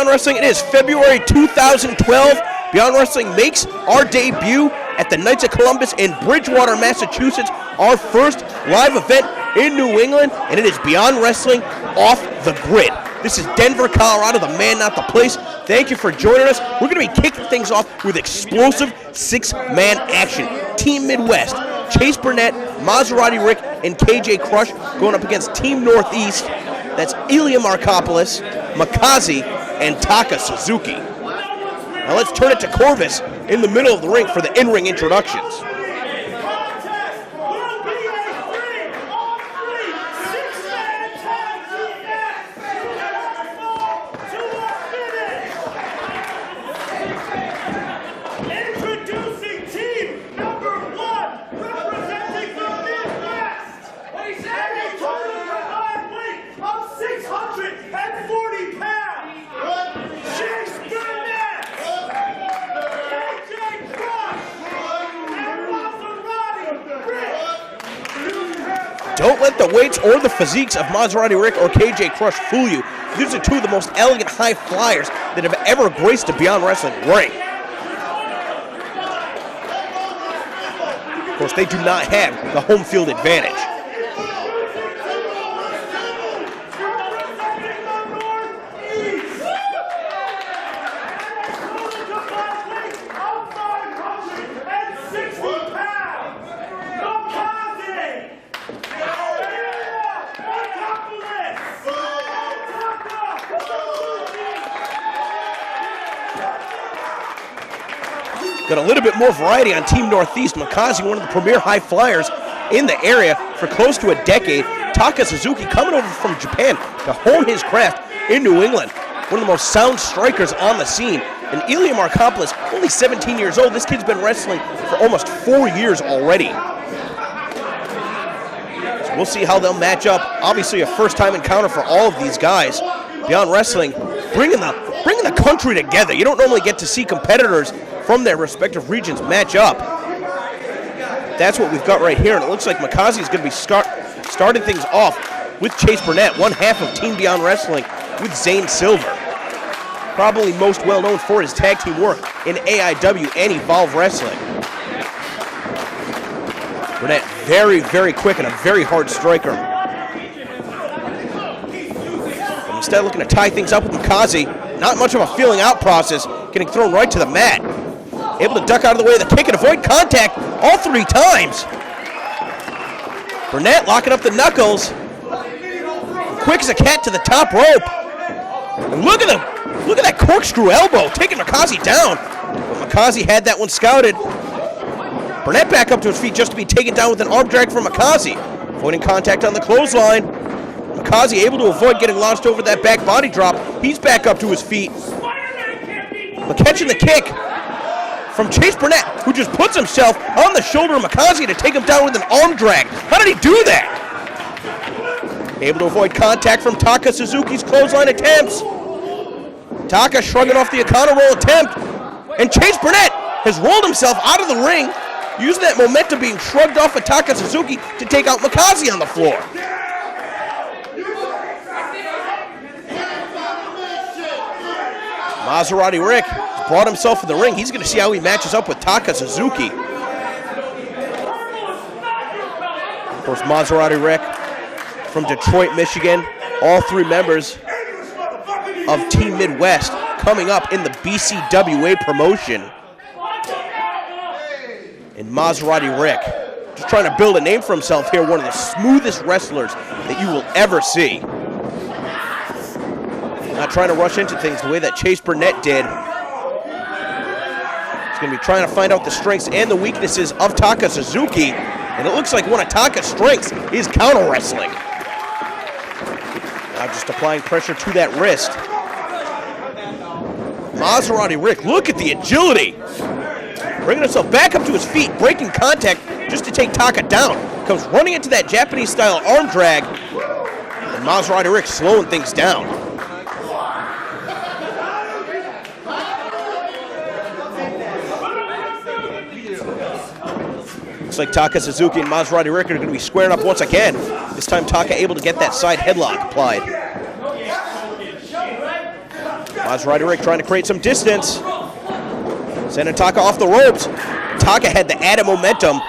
Beyond Wrestling? It is February 2012. Beyond Wrestling makes our debut at the Knights of Columbus in Bridgewater, Massachusetts. Our first live event in New England, and it is Beyond Wrestling Off the Grid. This is Denver, Colorado, the man, not the place. Thank you for joining us. We're going to be kicking things off with explosive six-man action. Team Midwest, Chase Burnett, Maserati Rick, and KJ Crush going up against Team Northeast. That's Elia Markopoulos, Mikaze, and Taka Suzuki. Now let's turn it to Corvus in the middle of the ring for the in-ring introductions. Don't let the weights or the physiques of Maserati Rick or KJ Crush fool you. These are two of the most elegant high flyers that have ever graced a Beyond Wrestling ring. Of course, they do not have the home field advantage. Got a little bit more variety on Team Northeast. Mikaze, one of the premier high flyers in the area for close to a decade. Taka Suzuki coming over from Japan to hone his craft in New England. One of the most sound strikers on the scene. And Elia Markopoulos, only 17 years old. This kid's been wrestling for almost 4 years already. So we'll see how they'll match up. Obviously a first-time encounter for all of these guys. Beyond Wrestling, bringing the country together. You don't normally get to see competitors from their respective regions match up. That's what we've got right here, and it looks like Mikaze is going to be starting things off with Chase Burnett, one half of Team Beyond Wrestling with Zane Silver. Probably most well known for his tag team work in AIW and Evolve Wrestling. Burnett very, very quick and a very hard striker. But instead looking to tie things up with Mikaze. Not much of a feeling out process, getting thrown right to the mat. Able to duck out of the way of the kick and avoid contact all 3 times. Burnett locking up the knuckles. Quick as a cat to the top rope. And look at that corkscrew elbow, taking Mikaze down. But Mikaze had that one scouted. Burnett back up to his feet just to be taken down with an arm drag from Mikaze. Avoiding contact on the clothesline. Mikaze able to avoid getting launched over that back body drop. He's back up to his feet. But catching the kick from Chase Burnett, who just puts himself on the shoulder of Mikaze to take him down with an arm drag. How did he do that? Able to avoid contact from Taka Suzuki's clothesline attempts. Taka shrugging off the Econo roll attempt. And Chase Burnett has rolled himself out of the ring, using that momentum being shrugged off of Taka Suzuki to take out Mikaze on the floor. Maserati Rick brought himself in the ring. He's going to see how he matches up with Taka Suzuki. Of course, Maserati Rick from Detroit, Michigan. All 3 members of Team Midwest coming up in the BCWA promotion. And Maserati Rick just trying to build a name for himself here. One of the smoothest wrestlers that you will ever see. Not trying to rush into things the way that Chase Burnett did. He's going to be trying to find out the strengths and the weaknesses of Taka Suzuki. And it looks like one of Taka's strengths is counter wrestling. Now just applying pressure to that wrist. Maserati Rick, look at the agility. Bringing himself back up to his feet, breaking contact just to take Taka down. Comes running into that Japanese-style arm drag. And Maserati Rick slowing things down. Looks like Taka Suzuki and Maserati Rick are going to be squaring up once again. This time Taka able to get that side headlock applied. Maserati Rick trying to create some distance. Sending Taka off the ropes. Taka had the added momentum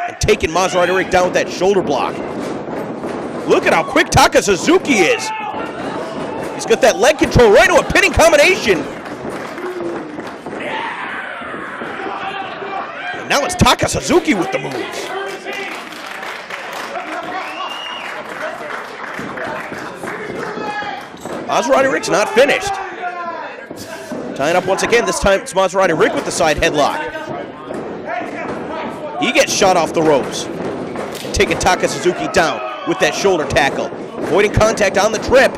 and taking Maserati Rick down with that shoulder block. Look at how quick Taka Suzuki is. He's got that leg control right into a pinning combination. And now it's Taka Suzuki with the moves. Maserati Rick's not finished. Tying up once again, this time it's Maserati Rick with the side headlock. He gets shot off the ropes. And taking Taka Suzuki down with that shoulder tackle. Avoiding contact on the trip.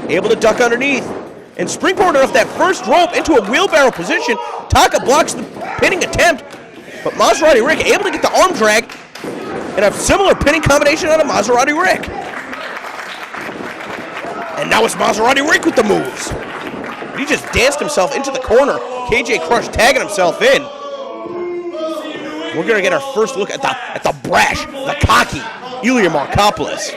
Able to duck underneath. And springboarding off that first rope into a wheelbarrow position. Taka blocks the pinning attempt. But Maserati Rick able to get the arm drag and a similar pinning combination out of Maserati Rick. And now it's Maserati Rick with the moves. He just danced himself into the corner. KJ Crush tagging himself in. We're going to get our first look at the brash, the cocky Elia Markopoulos.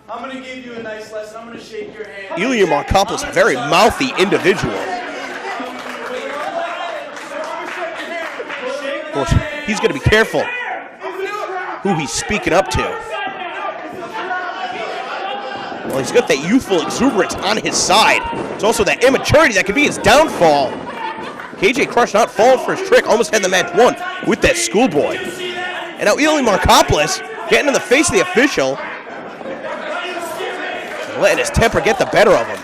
I'm going to give you a nice lesson. I'm going to shake your hand. Elia Markopoulos, a very mouthy individual. Of course, he's going to be careful who he's speaking up to. Well, he's got that youthful exuberance on his side. It's also that immaturity that could be his downfall. KJ Crush not falling for his trick, almost had the match won with that schoolboy. And now Elia Markopoulos getting in the face of the official, letting his temper get the better of him.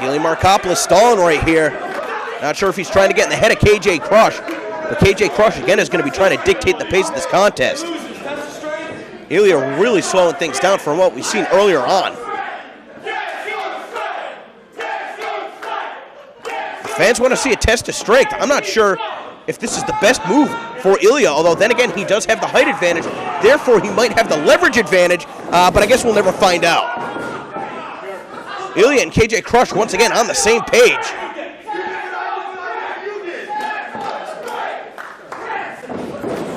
Elia Markopoulos stalling right here. Not sure if he's trying to get in the head of KJ Crush, but KJ Crush again is going to be trying to dictate the pace of this contest. Elia really slowing things down from what we've seen earlier on. The fans want to see a test of strength. I'm not sure if this is the best move for Elia, although then again he does have the height advantage, therefore he might have the leverage advantage, but I guess we'll never find out. Elia and KJ Crush once again on the same page.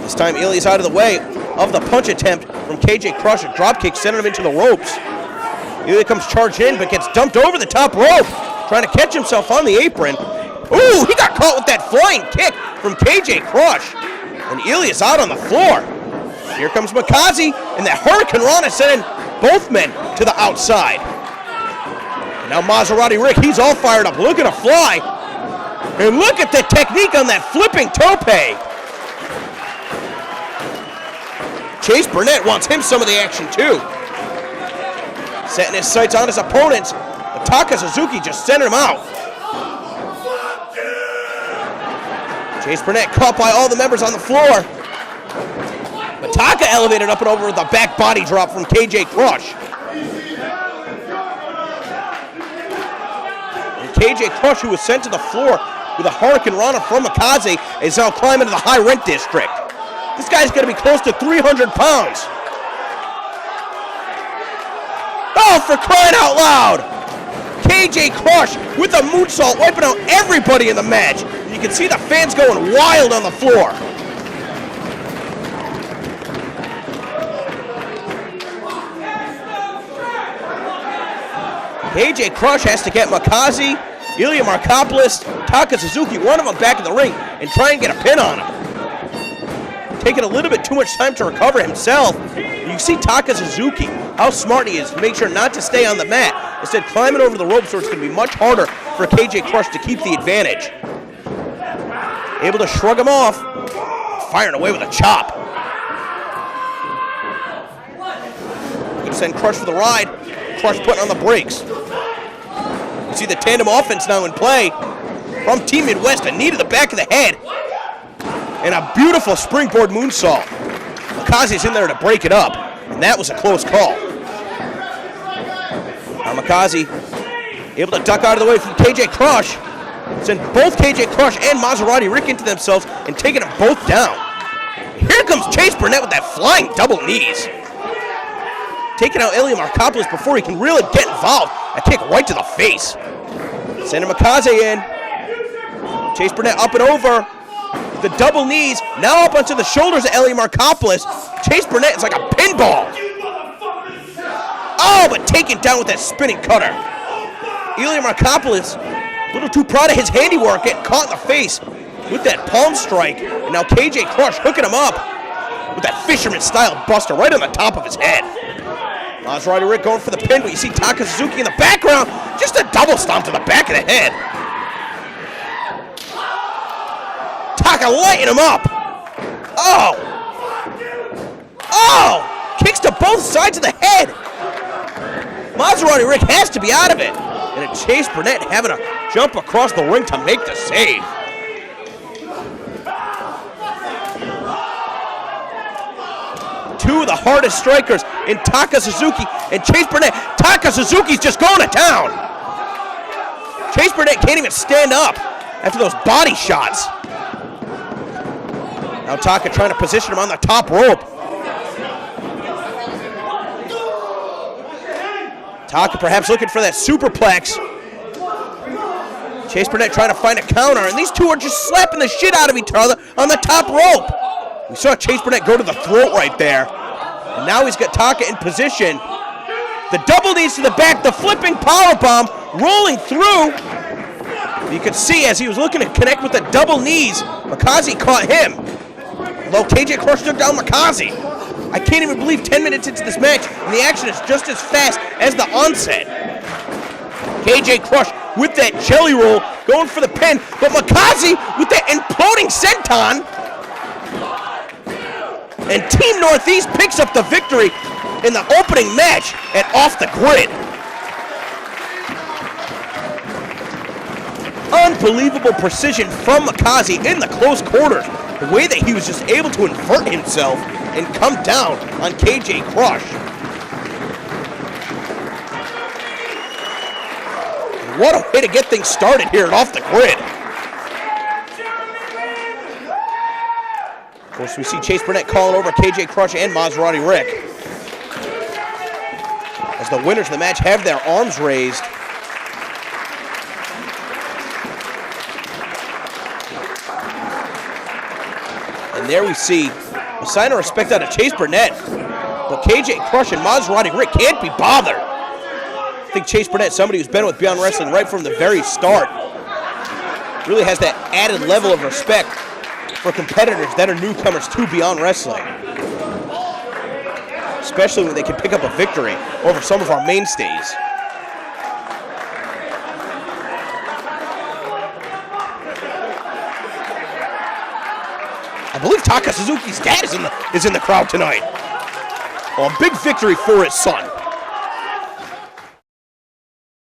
This time Elia's out of the way of the punch attempt from KJ Crush. A drop kick sending him into the ropes. Elia comes charged in but gets dumped over the top rope, trying to catch himself on the apron. Ooh, he got caught with that flying kick from KJ Crush. And Elia's out on the floor. Here comes Mikaze, and that Hurricane Rana sending both men to the outside. Now Maserati Rick, he's all fired up, looking to fly. And look at the technique on that flipping tope. Chase Burnett wants him some of the action too. Setting his sights on his opponents, but Taka Suzuki just sent him out. Chase Burnett caught by all the members on the floor. But Taka elevated up and over with a back body drop from KJ Crush. KJ Crush, who was sent to the floor with a Hurricane Rana from Mikaze, is now climbing to the high rent district. This guy's going to be close to 300 pounds. Oh, for crying out loud! KJ Crush with a moonsault, wiping out everybody in the match. You can see the fans going wild on the floor. KJ Crush has to get Mikaze, Elia Markopoulos, Taka Suzuki, one of them back in the ring, and try and get a pin on him. Taking a little bit too much time to recover himself. You can see Taka Suzuki, how smart he is to make sure not to stay on the mat. Instead, climbing over the ropes, so it's going to be much harder for KJ Crush to keep the advantage. Able to shrug him off, firing away with a chop. Going to send Crush for the ride. Crush putting on the brakes. You see the tandem offense now in play from Team Midwest. A knee to the back of the head. And a beautiful springboard moonsault. Mikaze's in there to break it up. And that was a close call. Now Mikaze able to duck out of the way from KJ Crush. Send both KJ Crush and Maserati Rick into themselves and taking them both down. Here comes Chase Burnett with that flying double knees. taking out Elia Markopoulos before he can really get involved. A kick right to the face. Sending Mikaze in. Chase Burnett up and over. The double knees, now up onto the shoulders of Elia Markopoulos. Chase Burnett is like a pinball. Oh, but taken down with that spinning cutter. Elia Markopoulos, a little too proud of his handiwork, getting caught in the face with that palm strike. And now KJ Crush hooking him up with that fisherman-style buster right on the top of his head. Maserati Rick going for the pin, but you see Taka Suzuki in the background. Just a double stomp to the back of the head. Taka lighting him up. Oh. Oh. Kicks to both sides of the head. Maserati Rick has to be out of it. And Chase Burnett having to jump across the ring to make the save. Two of the hardest strikers in Taka Suzuki and Chase Burnett. Taka Suzuki's just going to town. Chase Burnett can't even stand up after those body shots. Now Taka trying to position him on the top rope. Taka perhaps looking for that superplex. Chase Burnett trying to find a counter, and these two are just slapping the shit out of each other on the top rope. We saw Chase Burnett go to the throat right there. And now he's got Taka in position. The double knees to the back, the flipping powerbomb rolling through. You could see as he was looking to connect with the double knees, Mikaze caught him. Although KJ Crush took down Mikaze. I can't even believe 10 minutes into this match, and the action is just as fast as the onset. KJ Crush with that jelly roll, going for the pin, but Mikaze with that imploding senton. And Team Northeast picks up the victory in the opening match at Off the Grid. Unbelievable precision from Mikaze in the close quarters. The way that he was just able to invert himself and come down on KJ Crush. What a way to get things started here at Off the Grid. Of course, we see Chase Burnett calling over KJ Crush and Maserati Rick. As the winners of the match have their arms raised. And there we see a sign of respect out of Chase Burnett. But KJ Crush and Maserati Rick can't be bothered. I think Chase Burnett, somebody who's been with Beyond Wrestling right from the very start, really has that added level of respect for competitors that are newcomers to Beyond Wrestling. Especially when they can pick up a victory over some of our mainstays. I believe Taka Suzuki's dad is in the crowd tonight. Well, a big victory for his son.